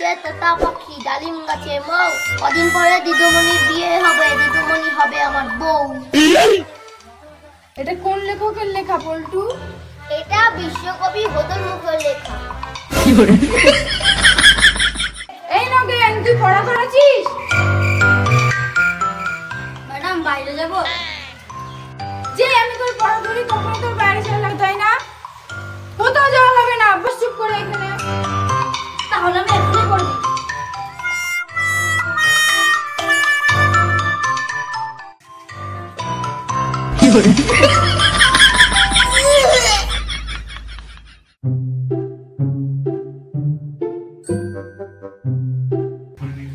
গাছে তোতা পাখি ডালিম গাছে মৌ, কদিন পরে দিদুমণির বিয়ে হবে, দিদুমণি হবে আমার বউ। এটা কোন লেখকের লেখা পল্টু? এটা বিশ্বকবি হোতন মুখের লেখা। এই নগেন, তুই পড়া করেছিস? ম্যাডাম বাইরে যাব? যে আমি তোর পড়া করি কখনো তোর বাইরে চলে লাগতো, তাই না? কোথাও যাওয়া হবে না, বস চুপ করে এখানে। তাহলে আমি এখনই পড়বি।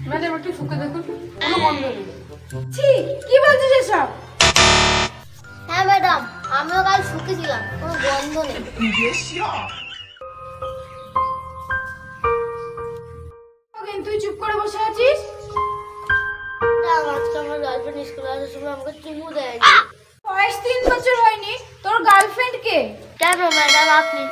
ম্যাডাম একটু শুকে দেখুন, কোনো গন্ধ নেই। ছি, কি বলছিস এসব? হ্যাঁ ম্যাডাম, আমিও কাল শুকেছিলাম, কোনো গন্ধ নেই। তুই চুপ করে বসে আছিস? আজকে আমার গার্লফ্রেন্ড স্কুলে আসার সময় আমাকে চুমু দেয়নি। বয়স 3 বছর হয়নি, তোর গার্লফ্রেন্ড কে? কেন ম্যাডাম আপনি?